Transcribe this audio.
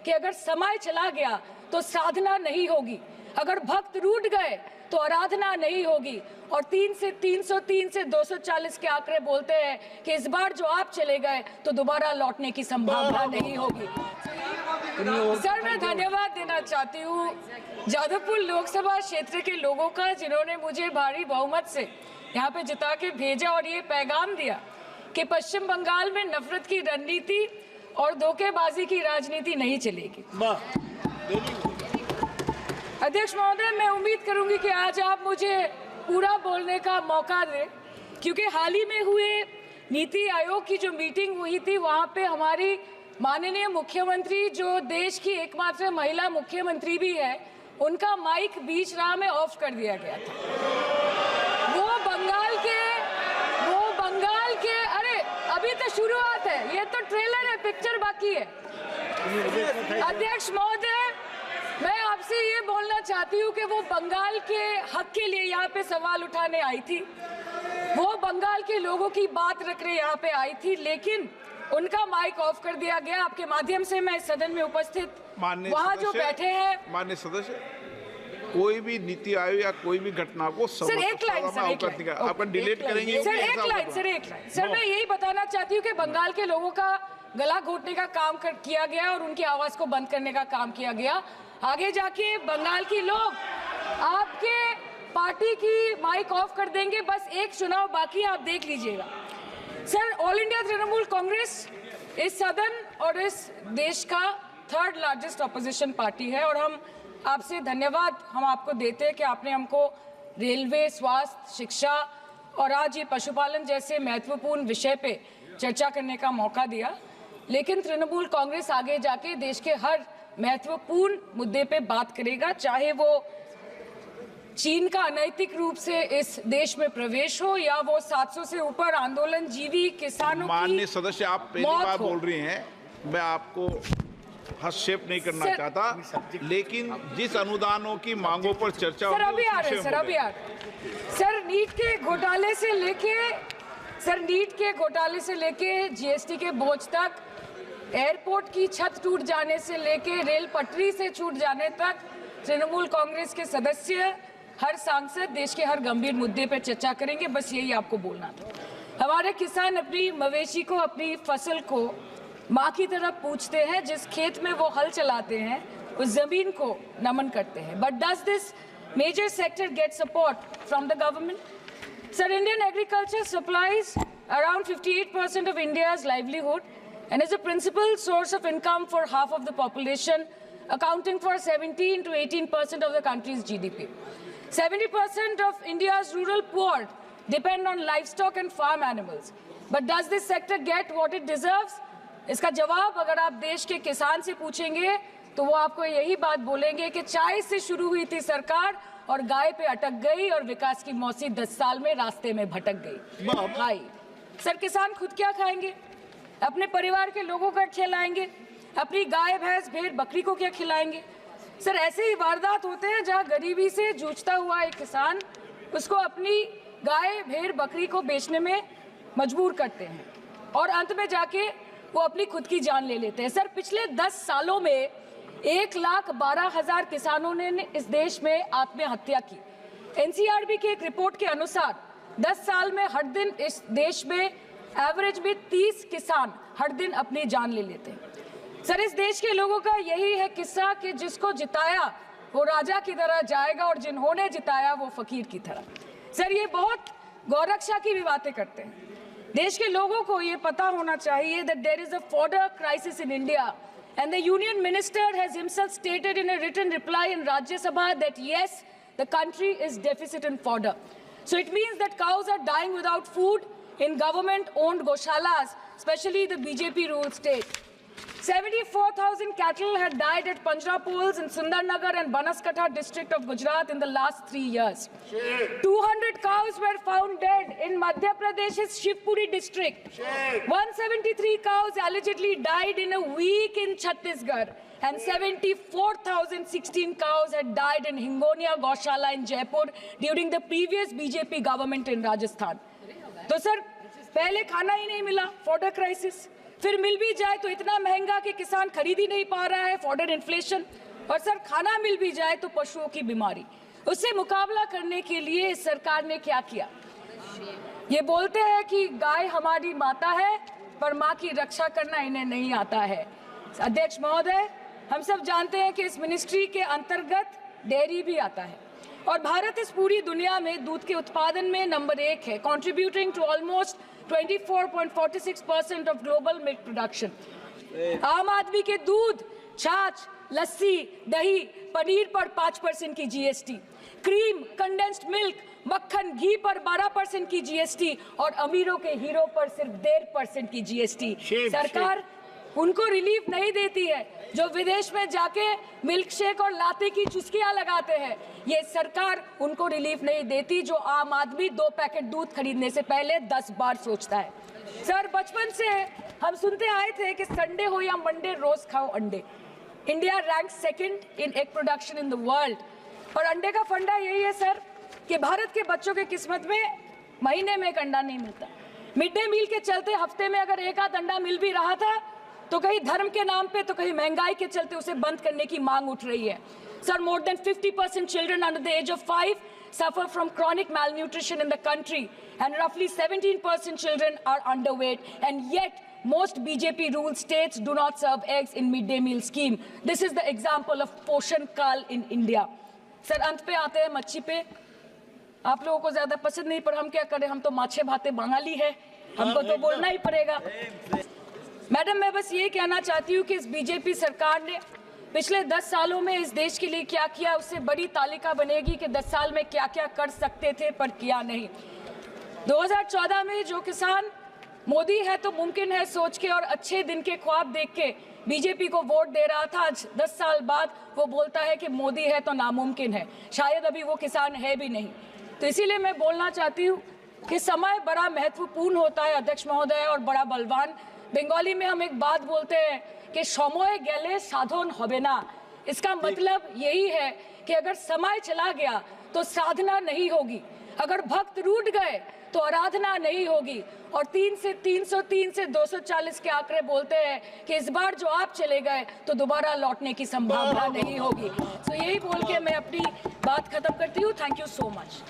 कि अगर समय चला गया तो साधना नहीं होगी, अगर भक्त रूठ गए तो आराधना नहीं होगी। और 3 से 303 से 240 के आंकड़े बोलते हैं कि इस बार जो आप चले गए तो दोबारा लौटने की संभावना नहीं होगी। सर, मैं धन्यवाद देना चाहती हूँ जादवपुर लोकसभा क्षेत्र के लोगों का, जिन्होंने मुझे भारी बहुमत से यहाँ पे जिता के भेजा और ये पैगाम दिया कि पश्चिम बंगाल में नफरत की रणनीति और धोखेबाजी की राजनीति नहीं चलेगी। अध्यक्ष महोदय, मैं उम्मीद करूंगी कि आज आप मुझे पूरा बोलने का मौका दें, क्योंकि हाल ही में हुए नीति आयोग की जो मीटिंग हुई थी वहां पे हमारी माननीय मुख्यमंत्री, जो देश की एकमात्र महिला मुख्यमंत्री भी है, उनका माइक बीच राह में ऑफ कर दिया गया था। वो बंगाल के अरे अभी तो शुरुआत है, ये तो ट्रेलर है, पिक्चर बाकी है। अध्यक्ष महोदय, मैं आपसे ये बोलना चाहती हूँ कि वो बंगाल के हक के लिए यहाँ पे सवाल उठाने आई थी, वो बंगाल के लोगों की बात रखने यहाँ पे आई थी, लेकिन उनका माइक ऑफ कर दिया गया। आपके माध्यम से मैं सदन में उपस्थित वहाँ जो बैठे हैं माननीय सदस्य, कोई भी नीति आयोग या कोई भी घटना को आपका डिलीट करेंगे। सर एक लाइन सर, मैं यही बताना चाहती हूँ कि बंगाल के लोगों का गला घोटने का काम किया गया और उनकी आवाज को बंद करने का काम किया गया। आगे जाके बंगाल के लोग आपके पार्टी की माइक ऑफ कर देंगे, बस एक चुनाव बाकी है, आप देख लीजिएगा। Sir, all India Trinamool Congress इस सदन और इस देश का 3rd लार्जेस्ट ऑपोजिशन पार्टी है और हम आपसे धन्यवाद हम आपको देते हैं कि आपने हमको रेलवे, स्वास्थ्य, शिक्षा और आज ये पशुपालन जैसे महत्वपूर्ण विषय पे चर्चा करने का मौका दिया। लेकिन तृणमूल कांग्रेस आगे जाके देश के हर महत्वपूर्ण मुद्दे पे बात करेगा, चाहे वो चीन का अनैतिक रूप से इस देश में प्रवेश हो या वो 700 से ऊपर आंदोलन जीवी किसानों की। माननीय सदस्य, आप पहली बार बोल रही हैं, मैं आपको हस्तक्षेप नहीं करना चाहता, लेकिन जिस अनुदानों की मांगों पर चर्चा सर अभी आ रहे हैं सर नीट के घोटाले से लेके जीएसटी के बोझ तक, एयरपोर्ट की छत टूट जाने से लेके रेल पटरी से छूट जाने तक, तृणमूल कांग्रेस के सदस्य, हर सांसद देश के हर गंभीर मुद्दे पर चर्चा करेंगे। बस यही आपको बोलना था। हमारे किसान अपनी मवेशी को, अपनी फसल को माँ की तरफ पूछते हैं, जिस खेत में वो हल चलाते हैं उस जमीन को नमन करते हैं। But does this major sector get support from the government? Sir, Indian agriculture supplies around 58% of India's livelihood and is a principal source of income for half of the population, accounting for 17 to 18% of the country's GDP. 70% of India's rural poor depend on livestock and farm animals. But does this sector get what it deserves? इसका जवाब अगर आप देश के किसान से पूछेंगे तो वो आपको यही बात बोलेंगे कि चाय से शुरू हुई थी सरकार और गाय पे अटक गई और विकास की मौसी 10 साल में रास्ते में भटक गई। भाई सर, किसान खुद क्या खाएंगे? अपने परिवार के लोगों का खिलाएंगे? अपनी गाय, भैंस, भेड़, बकरी को क्या खिलाएंगे? सर, ऐसे ही वारदात होते हैं जहां गरीबी से जूझता हुआ एक किसान उसको अपनी गाय, भेड़, बकरी को बेचने में मजबूर करते हैं और अंत में जाके वो अपनी खुद की जान ले लेते हैं। सर, पिछले 10 सालों में 1,12,000 किसानों ने इस देश में आत्महत्या की। एनसीआरबी की एक रिपोर्ट के अनुसार 10 साल में हर दिन इस देश में एवरेज में 30 किसान हर दिन अपनी जान ले लेते हैं। सर, इस देश के लोगों का यही है किस्सा कि जिसको जिताया वो राजा की तरह जाएगा और जिन्होंने जिताया वो फकीर की तरह। सर, ये बहुत गौरक्षा की भी बातें करते हैं। देश के लोगों को ये पता होना चाहिए that there is a fodder crisis in India and the union minister has himself stated in a written reply in Rajya Sabha that yes, the country is deficit in fodder. So it means that cows are dying without food in government-owned goshalas, especially the BJP-ruled state. 74,000 cattle had died at Panjrapols in Sundarnagar and Banaskantha district of Gujarat in the last 3 years. 200 cows were found dead in Madhya Pradesh's Shivpuri district. 173 cows allegedly died in a week in Chhattisgarh. And 74,016 cows had died in Hingonia Goshala in Jaipur during the previous BJP government in Rajasthan. तो sir, पहले खाना ही नहीं मिला, fodder crisis. फिर मिल भी जाए तो इतना महंगा कि किसान खरीद ही नहीं पा रहा है, फॉडर इन्फ्लेशन। और सर खाना मिल भी जाए तो पशुओं की बीमारी। उससे मुकाबला करने के लिए इस सरकार ने क्या किया? ये बोलते हैं कि गाय हमारी माता है, पर माँ की रक्षा करना इन्हें नहीं आता है। अध्यक्ष महोदय, हम सब जानते हैं कि इस मिनिस्ट्री के अंतर्गत डेयरी भी आता है और भारत इस पूरी दुनिया में दूध के उत्पादन में नंबर 1 है, contributing to almost 24.46% of global milk production. आम आदमी के दूध, छाछ, लस्सी, दही, पनीर पर 5% की जीएसटी, क्रीम, कंडेंस्ड मिल्क, मक्खन, घी पर 12% की जीएसटी और अमीरों के हीरो पर सिर्फ 1.5% की जीएसटी। सरकार उनको रिलीफ नहीं देती है जो विदेश में जाके मिल्क शेक और लाते की चुस्कियां लगाते हैं। ये सरकार उनको रिलीफ नहीं देती जो आम आदमी 2 पैकेट दूध खरीदने से पहले 10 बार सोचता है। सर, बचपन से हम सुनते आए थे कि संडे हो या मंडे रोज खाओ अंडे। India rank 2nd in egg production in the world. और अंडे का फंडा यही है सर कि भारत के बच्चों के किस्मत में महीने में एक अंडा नहीं मिलता। मिड डे मील के चलते हफ्ते में अगर एक आध अंडा मिल भी रहा था तो कहीं धर्म के नाम पे तो कहीं महंगाई के चलते उसे बंद करने की मांग उठ रही है। Sir, more than 50% children under the age of 5 suffer from chronic malnutrition in the country and roughly 17% children are underweight, and yet most BJP ruled states do not serve eggs in midday meal scheme. This is the example of Poshan Kal in India. Sir, अंत पे आते हैं मच्छी पे। आप लोगों को ज्यादा पसंद नहीं, पर हम क्या करें, हम तो माछे भाते बंगाली है, हमको तो बोलना ही पड़ेगा। मैडम, मैं बस ये कहना चाहती हूँ कि इस बीजेपी सरकार ने पिछले 10 सालों में इस देश के लिए क्या किया, उससे बड़ी तालिका बनेगी कि 10 साल में क्या क्या कर सकते थे पर किया नहीं। 2014 में जो किसान मोदी है तो मुमकिन है सोच के और अच्छे दिन के ख्वाब देख के बीजेपी को वोट दे रहा था, आज 10 साल बाद वो बोलता है कि मोदी है तो नामुमकिन है। शायद अभी वो किसान है भी नहीं। तो इसीलिए मैं बोलना चाहती हूँ कि समय बड़ा महत्वपूर्ण होता है अध्यक्ष महोदय, और बड़ा बलवान। बंगाली में हम एक बात बोलते हैं कि समय गेले साधन होबे ना। इसका मतलब यही है कि अगर समय चला गया तो साधना नहीं होगी, अगर भक्त रूठ गए तो आराधना नहीं होगी। और 3 से 303 से 240 के आंकड़े बोलते हैं कि इस बार जो आप चले गए तो दोबारा लौटने की संभावना नहीं होगी। तो यही बोल के मैं अपनी बात खत्म करती हूँ। Thank you so much.